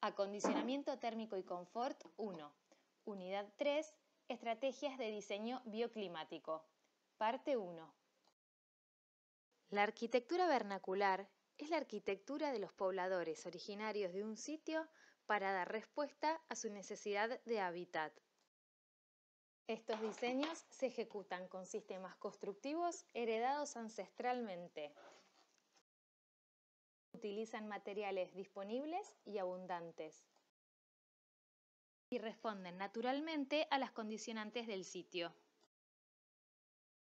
Acondicionamiento térmico y confort 1. Unidad 3. Estrategias de diseño bioclimático. Parte 1. La arquitectura vernacular es la arquitectura de los pobladores originarios de un sitio para dar respuesta a su necesidad de hábitat. Estos diseños se ejecutan con sistemas constructivos heredados ancestralmente. Utilizan materiales disponibles y abundantes y responden naturalmente a las condicionantes del sitio.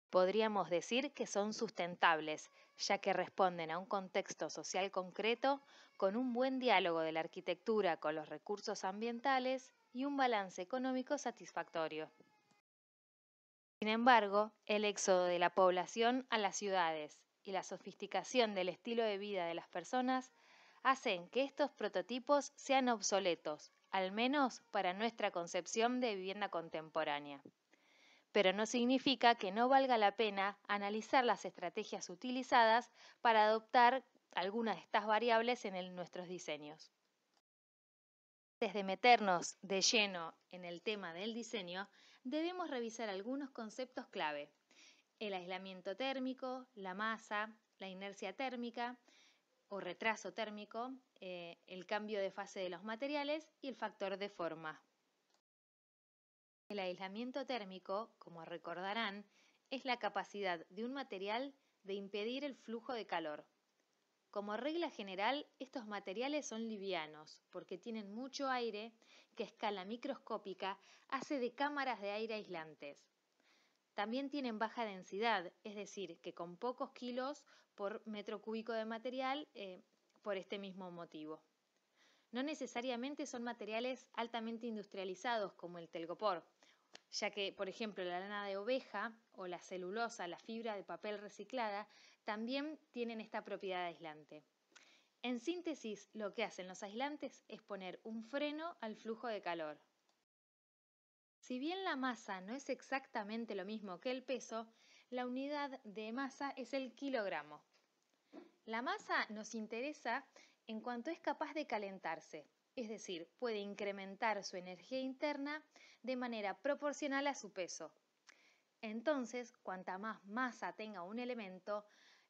Podríamos decir que son sustentables, ya que responden a un contexto social concreto con un buen diálogo de la arquitectura con los recursos ambientales y un balance económico satisfactorio. Sin embargo, el éxodo de la población a las ciudades y la sofisticación del estilo de vida de las personas hacen que estos prototipos sean obsoletos, al menos para nuestra concepción de vivienda contemporánea. Pero no significa que no valga la pena analizar las estrategias utilizadas para adoptar algunas de estas variables en nuestros diseños. Antes de meternos de lleno en el tema del diseño, debemos revisar algunos conceptos clave: el aislamiento térmico, la masa, la inercia térmica o retraso térmico, el cambio de fase de los materiales y el factor de forma. El aislamiento térmico, como recordarán, es la capacidad de un material de impedir el flujo de calor. Como regla general, estos materiales son livianos porque tienen mucho aire que a escala microscópica hace de cámaras de aire aislantes. También tienen baja densidad, es decir, que con pocos kilos por metro cúbico de material por este mismo motivo. No necesariamente son materiales altamente industrializados como el telgopor, ya que, por ejemplo, la lana de oveja o la celulosa, la fibra de papel reciclada, también tienen esta propiedad aislante. En síntesis, lo que hacen los aislantes es poner un freno al flujo de calor. Si bien la masa no es exactamente lo mismo que el peso, la unidad de masa es el kilogramo. La masa nos interesa en cuanto es capaz de calentarse, es decir, puede incrementar su energía interna de manera proporcional a su peso. Entonces, cuanta más masa tenga un elemento,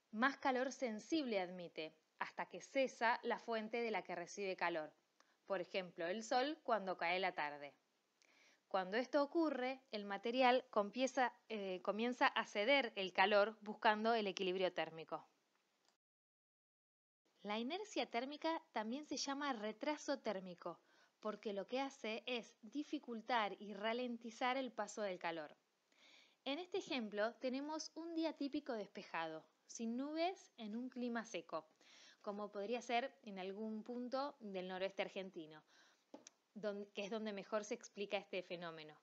más calor sensible admite, hasta que cesa la fuente de la que recibe calor, por ejemplo, el sol cuando cae la tarde. Cuando esto ocurre, el material comienza a ceder el calor buscando el equilibrio térmico. La inercia térmica también se llama retraso térmico, porque lo que hace es dificultar y ralentizar el paso del calor. En este ejemplo tenemos un día típico despejado, sin nubes en un clima seco, como podría ser en algún punto del noroeste argentino, que es donde mejor se explica este fenómeno.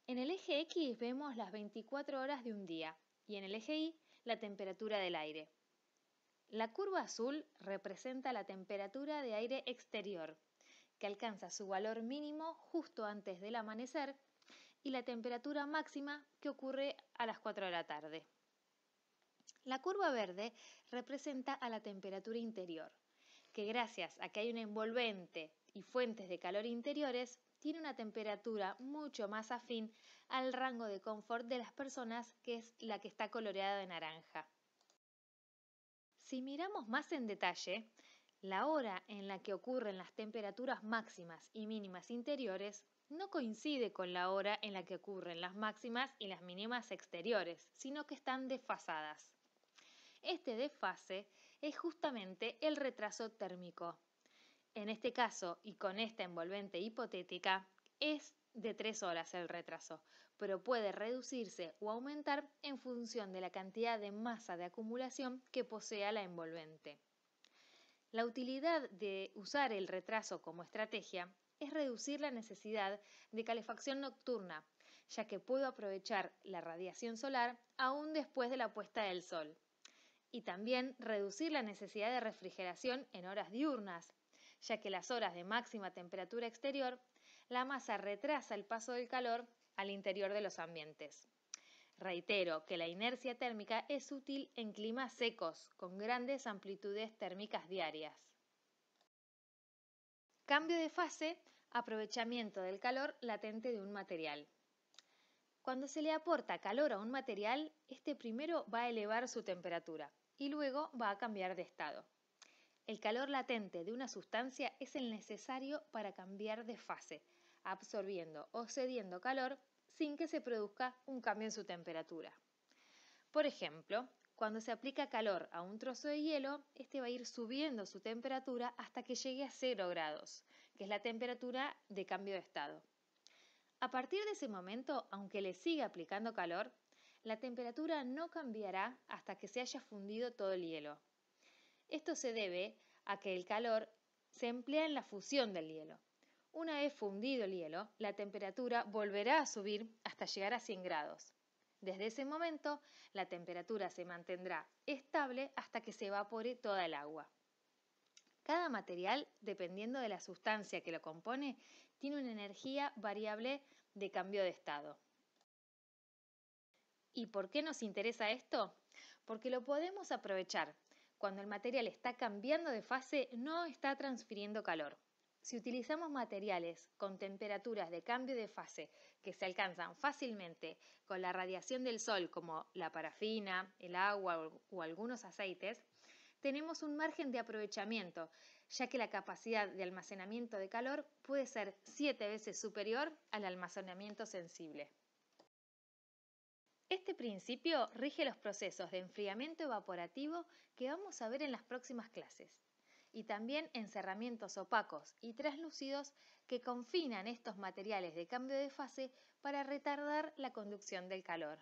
En el eje X vemos las 24 horas de un día y en el eje Y la temperatura del aire. La curva azul representa la temperatura de aire exterior, que alcanza su valor mínimo justo antes del amanecer, y la temperatura máxima que ocurre a las 4 de la tarde. La curva verde representa a la temperatura interior, que gracias a que hay un envolvente y fuentes de calor interiores, tiene una temperatura mucho más afín al rango de confort de las personas, que es la que está coloreada de naranja. Si miramos más en detalle, la hora en la que ocurren las temperaturas máximas y mínimas interiores no coincide con la hora en la que ocurren las máximas y las mínimas exteriores, sino que están desfasadas. Este desfase es justamente el retraso térmico. En este caso, y con esta envolvente hipotética, es de 3 horas el retraso, pero puede reducirse o aumentar en función de la cantidad de masa de acumulación que posea la envolvente. La utilidad de usar el retraso como estrategia es reducir la necesidad de calefacción nocturna, ya que puedo aprovechar la radiación solar aún después de la puesta del sol, y también reducir la necesidad de refrigeración en horas diurnas, ya que las horas de máxima temperatura exterior, la masa retrasa el paso del calor al interior de los ambientes. Reitero que la inercia térmica es útil en climas secos, con grandes amplitudes térmicas diarias. Cambio de fase, aprovechamiento del calor latente de un material. Cuando se le aporta calor a un material, este primero va a elevar su temperatura y luego va a cambiar de estado. El calor latente de una sustancia es el necesario para cambiar de fase, absorbiendo o cediendo calor sin que se produzca un cambio en su temperatura. Por ejemplo, cuando se aplica calor a un trozo de hielo, este va a ir subiendo su temperatura hasta que llegue a 0 grados, que es la temperatura de cambio de estado. A partir de ese momento, aunque le siga aplicando calor, la temperatura no cambiará hasta que se haya fundido todo el hielo. Esto se debe a que el calor se emplea en la fusión del hielo. Una vez fundido el hielo, la temperatura volverá a subir hasta llegar a 100 grados. Desde ese momento, la temperatura se mantendrá estable hasta que se evapore toda el agua. Cada material, dependiendo de la sustancia que lo compone, tiene una energía variable de cambio de estado. ¿Y por qué nos interesa esto? Porque lo podemos aprovechar. Cuando el material está cambiando de fase, no está transfiriendo calor. Si utilizamos materiales con temperaturas de cambio de fase que se alcanzan fácilmente con la radiación del sol, como la parafina, el agua o algunos aceites, tenemos un margen de aprovechamiento, ya que la capacidad de almacenamiento de calor puede ser 7 veces superior al almacenamiento sensible. Este principio rige los procesos de enfriamiento evaporativo que vamos a ver en las próximas clases, y también encerramientos opacos y translúcidos que confinan estos materiales de cambio de fase para retardar la conducción del calor.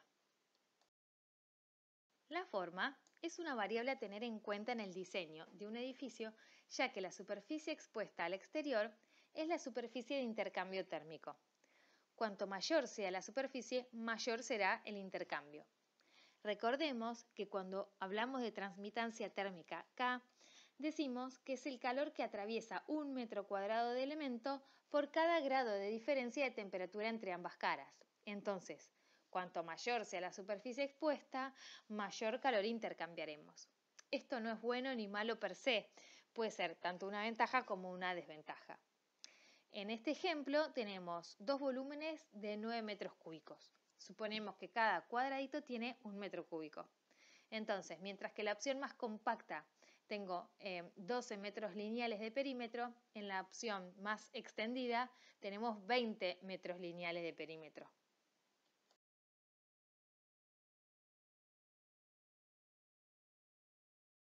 La forma es una variable a tener en cuenta en el diseño de un edificio, ya que la superficie expuesta al exterior es la superficie de intercambio térmico. Cuanto mayor sea la superficie, mayor será el intercambio. Recordemos que cuando hablamos de transmitancia térmica K, decimos que es el calor que atraviesa 1 metro cuadrado de elemento por cada grado de diferencia de temperatura entre ambas caras. Entonces, cuanto mayor sea la superficie expuesta, mayor calor intercambiaremos. Esto no es bueno ni malo per se, puede ser tanto una ventaja como una desventaja. En este ejemplo tenemos dos volúmenes de 9 metros cúbicos. Suponemos que cada cuadradito tiene 1 metro cúbico. Entonces, mientras que la opción más compacta tengo 12 metros lineales de perímetro, en la opción más extendida tenemos 20 metros lineales de perímetro.